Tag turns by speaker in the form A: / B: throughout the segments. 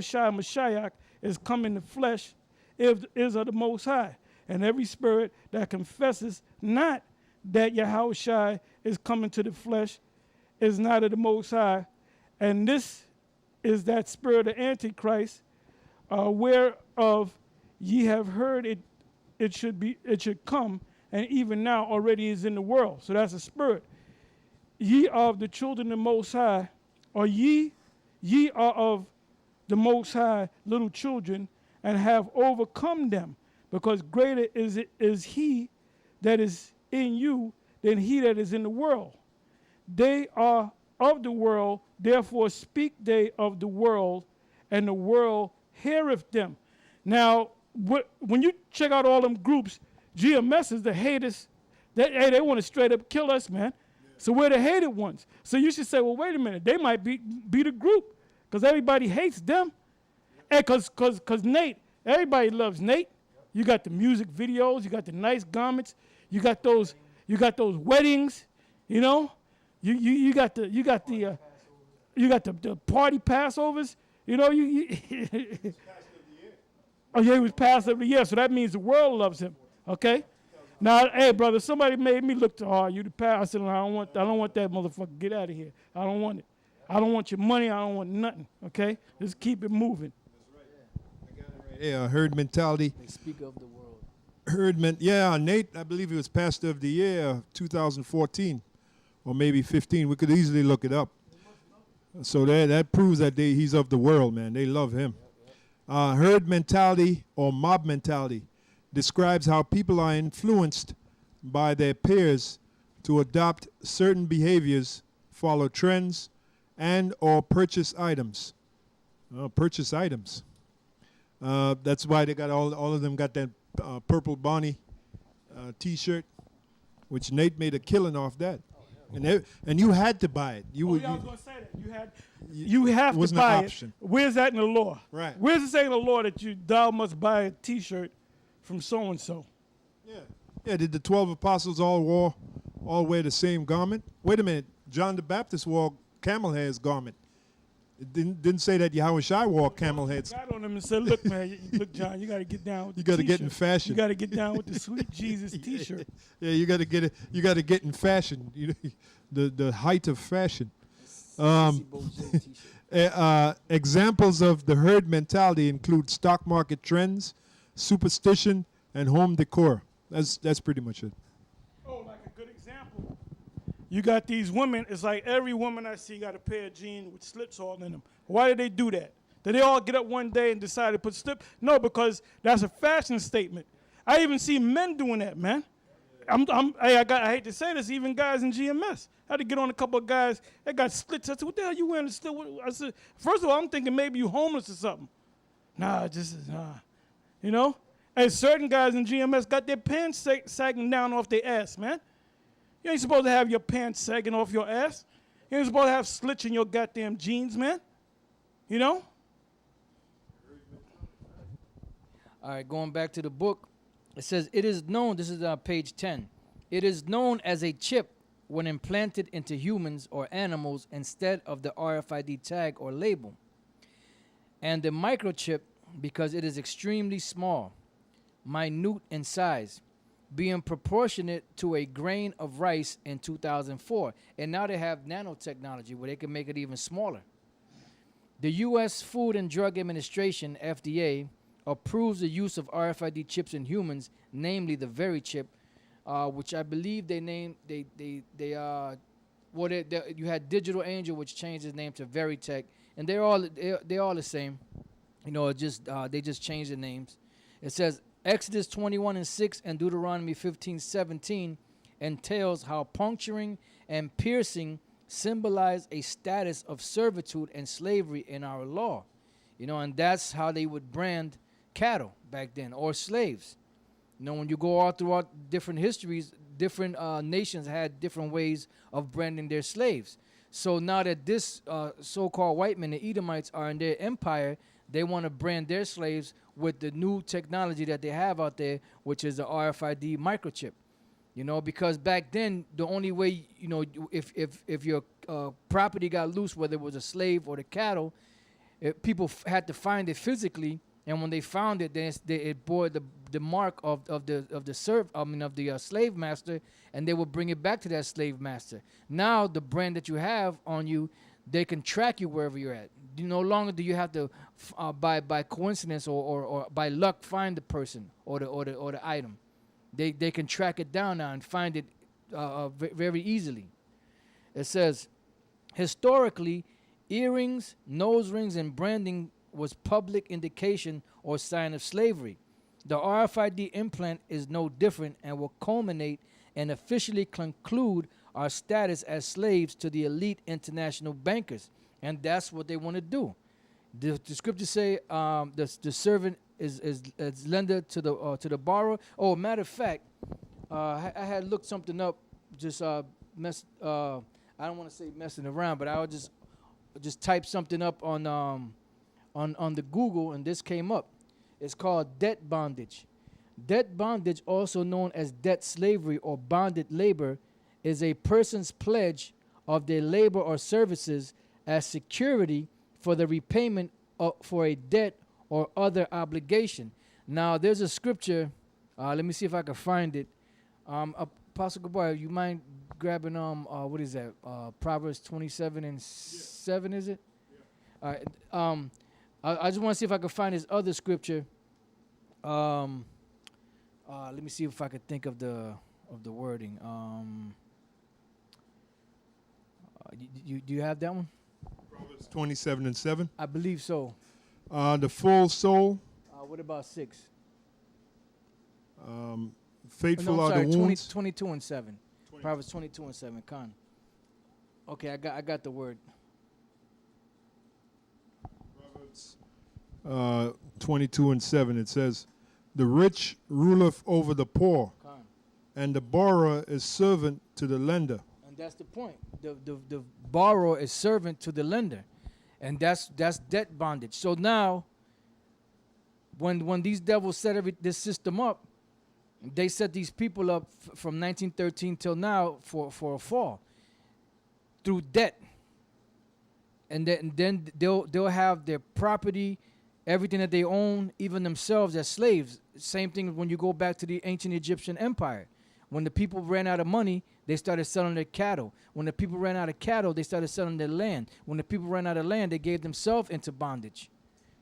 A: Yahushua Mashiach is come in the flesh is of the Most High. And every spirit that confesses not that Yahushua is coming to the flesh is not of the Most High. And this is that spirit of Antichrist, whereof ye have heard it should come, and even now already is in the world. So that's a spirit. Ye are of the children of the Most High, or ye are of the Most High little children, and have overcome them, because greater is he that is in you than he that is in the world. They are of the world, therefore speak they of the world, and the world heareth them. Now, when you check out all them groups, GMS is the haters. They want to straight up kill us, man. Yeah. So we're the hated ones. So you should say, well, wait a minute. They might be the group, because everybody hates them. And because Nate, everybody loves Nate. You got the music videos. You got the nice garments. You got those weddings. You know, you got the party Passovers. You know, oh yeah, he was pastor of the year. So that means the world loves him. Okay. Now, hey, brother, somebody made me look too hard. You the pastor. I don't want that motherfucker. Get out of here. I don't want it. I don't want your money. I don't want nothing. Okay. Just keep it moving.
B: Yeah, herd mentality.
C: They speak of the world.
B: Nate, I believe he was pastor of the year 2014 or maybe 15. We could easily look it up. So that proves that he's of the world, man. They love him. Herd mentality or mob mentality describes how people are influenced by their peers to adopt certain behaviors, follow trends, and or purchase items. That's why they got all of them got that purple Bonnie T-shirt, which Nate made a killing off that. And you had to buy it.
A: I was going to say that. You have to buy it. Where's that in the law?
B: Right.
A: Where's it saying in the law that thou must buy a T-shirt from so-and-so?
B: Yeah, did the 12 apostles all wear the same garment? Wait a minute. John the Baptist wore camel hair's garment. It didn't say that Yahushua wore camel heads.
A: Got on him and said, look, man, look, John, you got to get down with the
B: You got to get in fashion.
A: You got to get down with the sweet Jesus T-shirt.
B: Yeah, you got to get it. You got to get in fashion. The height of fashion. Examples of the herd mentality include stock market trends, superstition, and home decor. That's pretty much it.
A: Oh, like a good example. You got these women. It's like every woman I see got a pair of jeans with slits all in them. Why did they do that? Did they all get up one day and decide to put slip? No, because that's a fashion statement. I even see men doing that, man. I hate to say this, even guys in GMS. I had to get on a couple of guys that got slits. I said, what the hell you wearing a slit? I said, first of all, I'm thinking maybe you homeless or something. Nah. You know? And certain guys in GMS got their pants sagging down off their ass, man. You ain't supposed to have your pants sagging off your ass. You ain't supposed to have slits in your goddamn jeans, man. You know?
C: All right, going back to the book, it says, it is known, this is page 10, it is known as a chip when implanted into humans or animals instead of the RFID tag or label. And the microchip, because it is extremely small, minute in size, being proportionate to a grain of rice in 2004. And now they have nanotechnology where they can make it even smaller. The U.S. Food and Drug Administration, FDA, approves the use of RFID chips in humans, namely the Very chip, which I believe they named, you had Digital Angel, which changed his name to Veritech, and they're all the same. You know, they just changed the names. It says Exodus 21:6 and Deuteronomy 15:17 entails how puncturing and piercing symbolize a status of servitude and slavery in our law. You know, and that's how they would brand cattle back then, or slaves. You know, when you go all throughout different histories, different nations had different ways of branding their slaves. So now that this so-called white men, the Edomites, are in their empire, they want to brand their slaves with the new technology that they have out there, which is the RFID microchip. You know, because back then, the only way, you know, if your property got loose, whether it was a slave or the cattle, people had to find it physically, and when they found it, then it bore the mark of the slave master, and they would bring it back to that slave master. Now the brand that you have on you, they can track you wherever you're at. No longer do you have to by coincidence or by luck find the person or the item. They can track it down now and find it very easily. It says, historically, earrings, nose rings, and branding was public indication or sign of slavery. The RFID implant is no different and will culminate and officially conclude our status as slaves to the elite international bankers. And that's what they want to do. The scriptures say the servant is lender to the borrower. Oh, matter of fact, I had looked something up. Just I don't want to say messing around, but I would just type something up on the Google, and this came up. It's called debt bondage. Debt bondage, also known as debt slavery or bonded labor, is a person's pledge of their labor or services as security for the repayment for a debt or other obligation. Now, there's a scripture. Let me see if I can find it. Apostle Gabar, you mind grabbing what is that? Proverbs 27:7, is it? Yeah. All right. I just want to see if I can find this other scripture. Let me see if I could think of the wording. Do you have that one?
B: Proverbs 27:7.
C: I believe so.
B: The full soul.
C: What about 6?
B: Faithful
C: no, I'm
B: are
C: sorry,
B: the wounds.
C: 22:7. Proverbs 22:7. Con. Okay, I got the word.
B: Proverbs 22:7. It says, "The rich ruleth over the poor,
C: Con.
B: and the borrower is servant to the lender."
C: And that's the point. The borrower is servant to the lender, and that's debt bondage. So now, when these devils set this system up, they set these people up from 1913 till now for a fall through debt, and then they'll have their property, everything that they own, even themselves as slaves. Same thing when you go back to the ancient Egyptian empire. When the people ran out of money, they started selling their cattle. When the people ran out of cattle, they started selling their land. When the people ran out of land, they gave themselves into bondage.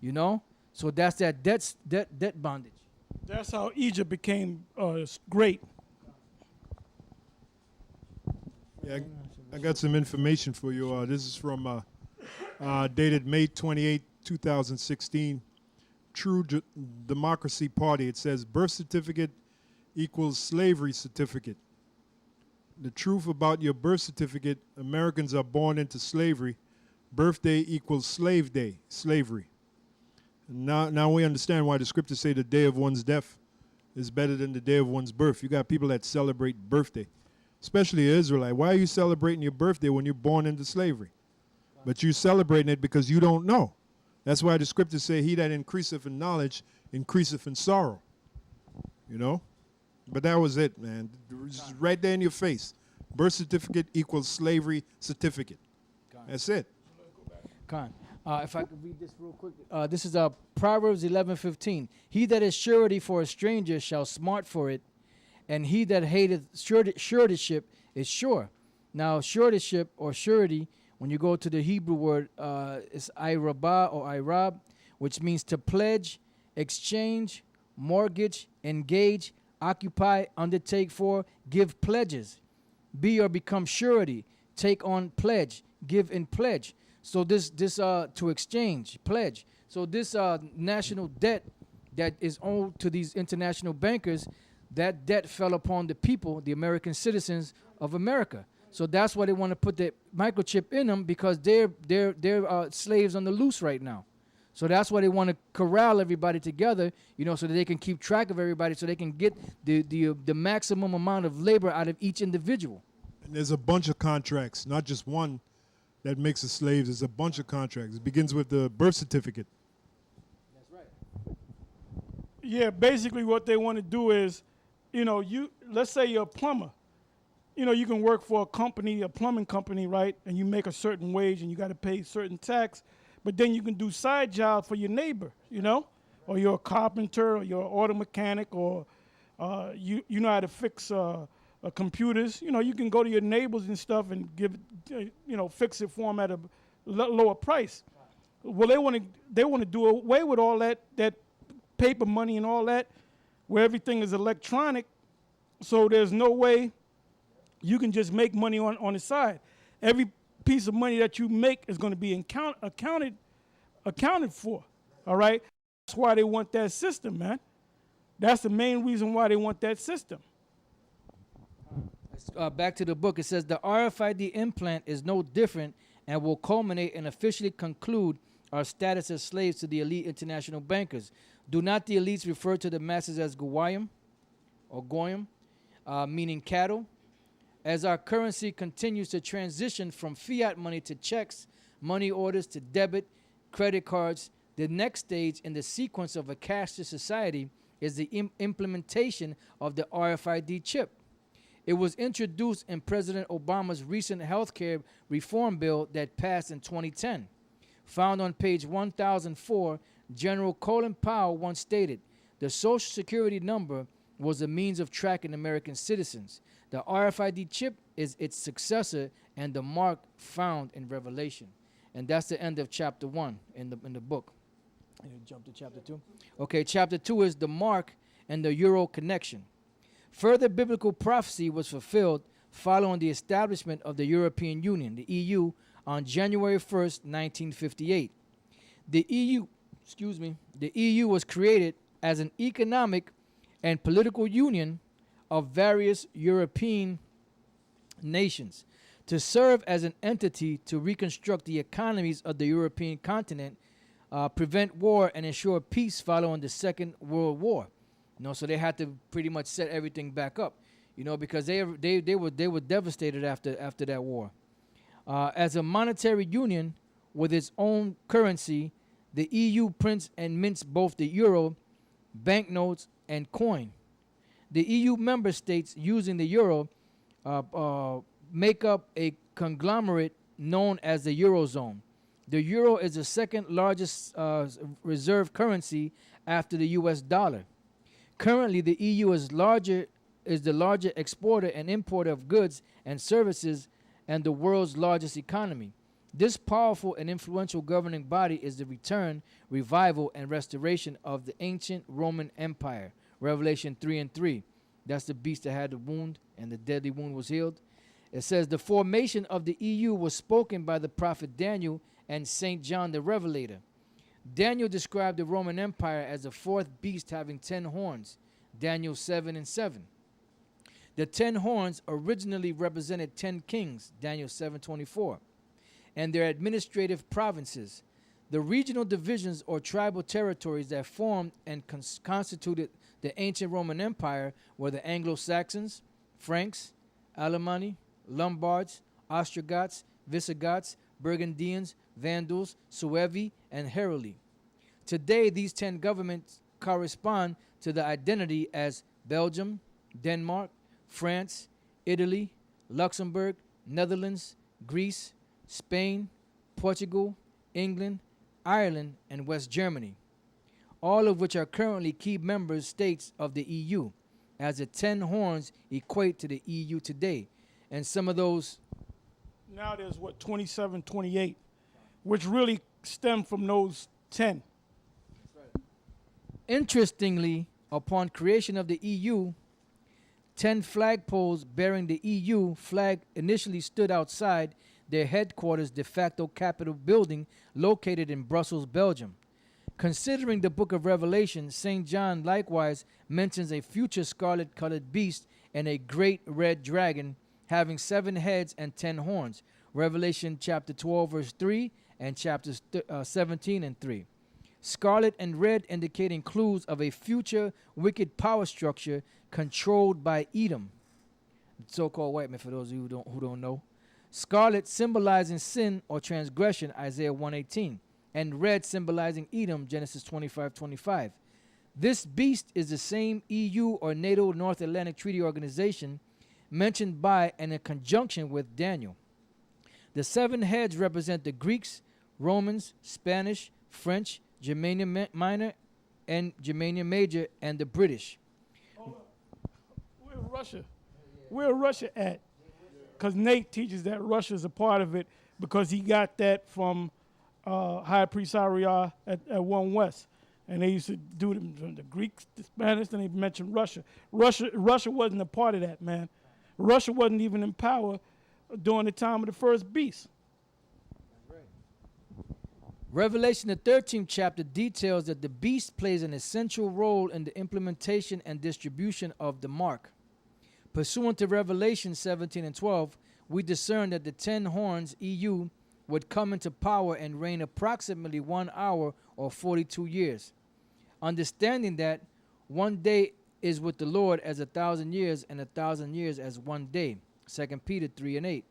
C: You know? So that's that debt bondage.
A: That's how Egypt became great.
B: Yeah, I got some information for you. This is from dated May 28, 2016. True Democracy Party. It says birth certificate equals slavery certificate. The truth about your birth certificate: Americans are born into slavery. Birthday equals slave day, slavery. And now we understand why the scriptures say the day of one's death is better than the day of one's birth. You got people that celebrate birthday, especially Israelite. Why are you celebrating your birthday when you're born into slavery? But you're celebrating it because you don't know. That's why the scriptures say, "He that increaseth in knowledge increaseth in sorrow." You know? But that was it, man. Just right there in your face. Birth certificate equals slavery certificate. That's it.
C: Con. If I could read this real quick. This is Proverbs 11:15. He that is surety for a stranger shall smart for it, and he that hateth suretyship is sure. Now, suretyship or surety, when you go to the Hebrew word, it's irabah or irab, which means to pledge, exchange, mortgage, engage, occupy, undertake for, give pledges, be or become surety, take on pledge, give in pledge. So this to exchange, pledge. So this national debt that is owed to these international bankers, that debt fell upon the people, the American citizens of America. So that's why they want to put the microchip in them, because they're slaves on the loose right now. So that's why they want to corral everybody together, you know, so that they can keep track of everybody, so they can get the maximum amount of labor out of each individual.
B: And there's a bunch of contracts, not just one that makes us slaves. There's a bunch of contracts. It begins with the birth certificate.
C: That's right.
A: Yeah, basically what they want to do is, you know, let's say you're a plumber. You know, you can work for a company, a plumbing company, right? And you make a certain wage and you got to pay certain tax. but then you can do side jobs for your neighbor, you know, or you're a carpenter, or you're an auto mechanic, or you know how to fix computers. You know, you can go to your neighbors and stuff and give, fix it for them at a lower price. Well, they want to do away with all that paper money and all that, where everything is electronic. So there's no way you can just make money on the side. Every piece of money that you make is going to be accounted for. All right. That's why they want that system, man. That's the main reason why they want that system.
C: Back to the book. It says the RFID implant is no different and will culminate and officially conclude our status as slaves to the elite international bankers. Do not the elites refer to the masses as goyim, or goyim, meaning cattle? As our currency continues to transition from fiat money to checks, money orders to debit, credit cards, the next stage in the sequence of a cashless society is the implementation of the RFID chip. It was introduced in President Obama's recent healthcare reform bill that passed in 2010. Found on page 1004, General Colin Powell once stated, "The Social Security number was a means of tracking American citizens. The RFID chip is its successor and the mark found in Revelation." And that's the end of chapter 1 in the book. Jump to chapter 2. Okay, chapter 2 is the mark and the euro connection. Further biblical prophecy was fulfilled following the establishment of the European Union, the EU, on January 1st, 1958. The EU was created as an economic and political union of various European nations to serve as an entity to reconstruct the economies of the European continent, prevent war, and ensure peace following the Second World War. So they had to pretty much set everything back up, because they were devastated after that war. As a monetary union with its own currency, the EU prints and mints both the euro, banknotes, and coin. The EU member states using the euro make up a conglomerate known as the Eurozone. The euro is the second largest reserve currency after the US dollar. Currently, the EU is the largest exporter and importer of goods and services and the world's largest economy. This powerful and influential governing body is the return, revival, and restoration of the ancient Roman Empire. Revelation 3:3. That's the beast that had the wound, and the deadly wound was healed. It says the formation of the EU was spoken by the prophet Daniel and St. John the Revelator. Daniel described the Roman Empire as a fourth beast having 10 horns, Daniel 7:7. The 10 horns originally represented 10 kings, Daniel 7:24, and their administrative provinces. The regional divisions or tribal territories that formed and constituted the ancient Roman Empire were the Anglo-Saxons, Franks, Alemanni, Lombards, Ostrogoths, Visigoths, Burgundians, Vandals, Suevi, and Heruli. Today, these 10 governments correspond to the identity as Belgium, Denmark, France, Italy, Luxembourg, Netherlands, Greece, Spain, Portugal, England, Ireland, and West Germany, all of which are currently key member states of the EU, as the 10 horns equate to the EU today. And some of those...
A: Now there's, 27, 28, which really stem from those 10.
C: Interestingly, upon creation of the EU, 10 flagpoles bearing the EU flag initially stood outside their headquarters de facto Capitol building located in Brussels, Belgium. Considering the book of Revelation, St. John likewise mentions a future scarlet-colored beast and a great red dragon having 7 heads and 10 horns. Revelation chapter 12, verse 3, and chapters 17 and 3. Scarlet and red indicating clues of a future wicked power structure controlled by Edom, so-called white man for those of you who don't know. Scarlet symbolizing sin or transgression, Isaiah 1:18, and red symbolizing Edom, Genesis 25:25. This beast is the same EU or NATO North Atlantic Treaty Organization mentioned by and in conjunction with Daniel. The 7 heads represent the Greeks, Romans, Spanish, French, Germanium Minor, and Germanium Major, and the British.
A: Where's Russia? Where Russia at? Because Nate teaches that Russia's a part of it because he got that from High Priest Ariah at One West. And they used to do them from the Greeks, the Spanish, and they mentioned Russia. Russia wasn't a part of that, man. Russia wasn't even in power during the time of the first beast.
C: Revelation, the 13th chapter, details that the beast plays an essential role in the implementation and distribution of the mark. Pursuant to Revelation 17 and 12, we discern that the 10 horns EU would come into power and reign approximately 1 hour or 42 years. Understanding that one day is with the Lord as 1,000 years, and 1,000 years as one day. 2 Peter 3 and 8.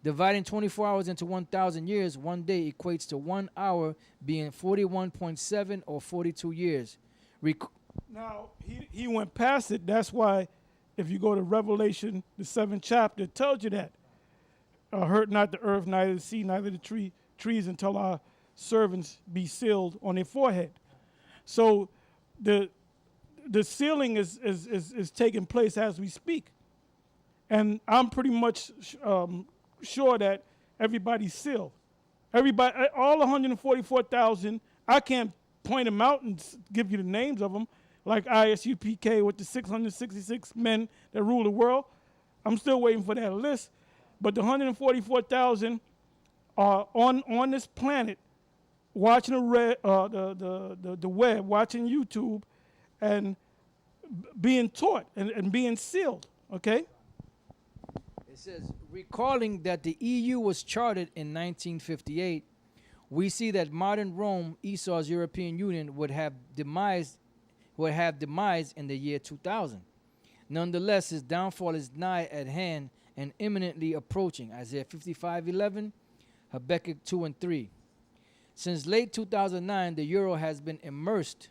C: Dividing 24 hours into 1,000 years, one day equates to 1 hour being 41.7 or 42 years.
A: Now, he went past it. That's why if you go to Revelation, the 7th chapter, it tells you that. Hurt not the earth, neither the sea, neither the trees, until our servants be sealed on their forehead. So the sealing is taking place as we speak. And I'm pretty much sure that everybody's sealed. Everybody, all 144,000, I can't point them out and give you the names of them, like ISUPK with the 666 men that rule the world. I'm still waiting for that list. But the 144,000 are on this planet watching the web, watching YouTube, and being taught and being sealed, okay?
C: It says, recalling that the EU was chartered in 1958, we see that modern Rome, Esau's European Union, would have demise in the year 2000. Nonetheless, his downfall is nigh at hand and imminently approaching. Isaiah 55:11, Habakkuk 2 and 3. Since late 2009, the euro has been immersed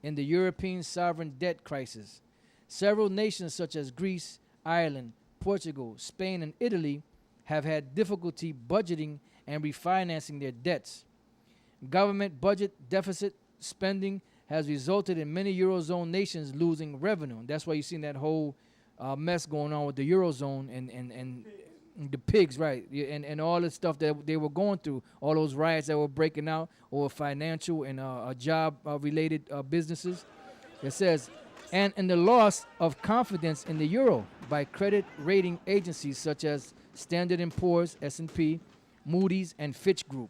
C: in the European sovereign debt crisis. Several nations such as Greece, Ireland, Portugal, Spain, and Italy have had difficulty budgeting and refinancing their debts. Government budget deficit spending has resulted in many Eurozone nations losing revenue. That's why you've seen that whole mess going on with the Eurozone and the pigs, right? And all the stuff that they were going through, all those riots that were breaking out over financial and job-related businesses. It says, and in the loss of confidence in the euro by credit rating agencies such as Standard & Poor's, S&P, Moody's, and Fitch Group.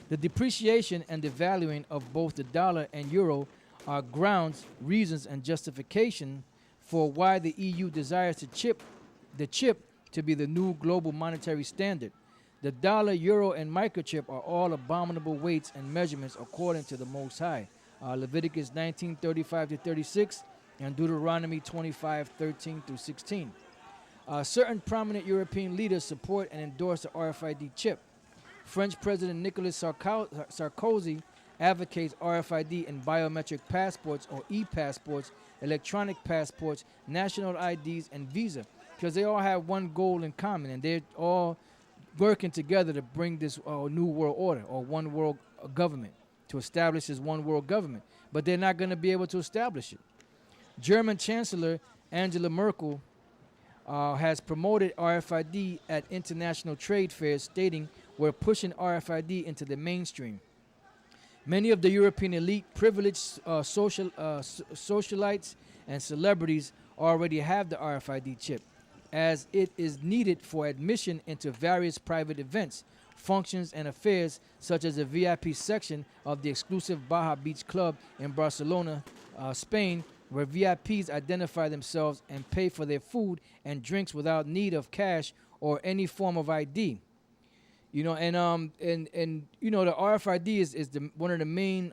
C: The depreciation and devaluing of both the dollar and euro are grounds, reasons, and justification for why the EU desires the chip to be the new global monetary standard. The dollar, euro, and microchip are all abominable weights and measurements according to the Most High. Leviticus 19:35-36 and Deuteronomy 25:13-16. Certain prominent European leaders support and endorse the RFID chip. French President Nicolas Sarkozy advocates RFID in biometric passports or e-passports, electronic passports, national IDs, and visa, because they all have one goal in common, and they're all working together to bring this new world order or one world government, to establish this one world government. But they're not going to be able to establish it. German Chancellor Angela Merkel has promoted RFID at international trade fairs, stating, "We're pushing RFID into the mainstream." Many of the European elite, privileged socialites, and celebrities already have the RFID chip, as it is needed for admission into various private events, functions, and affairs, such as the VIP section of the exclusive Baja Beach Club in Barcelona, Spain, where VIPs identify themselves and pay for their food and drinks without need of cash or any form of ID. You know, and you know, the RFID is one of the main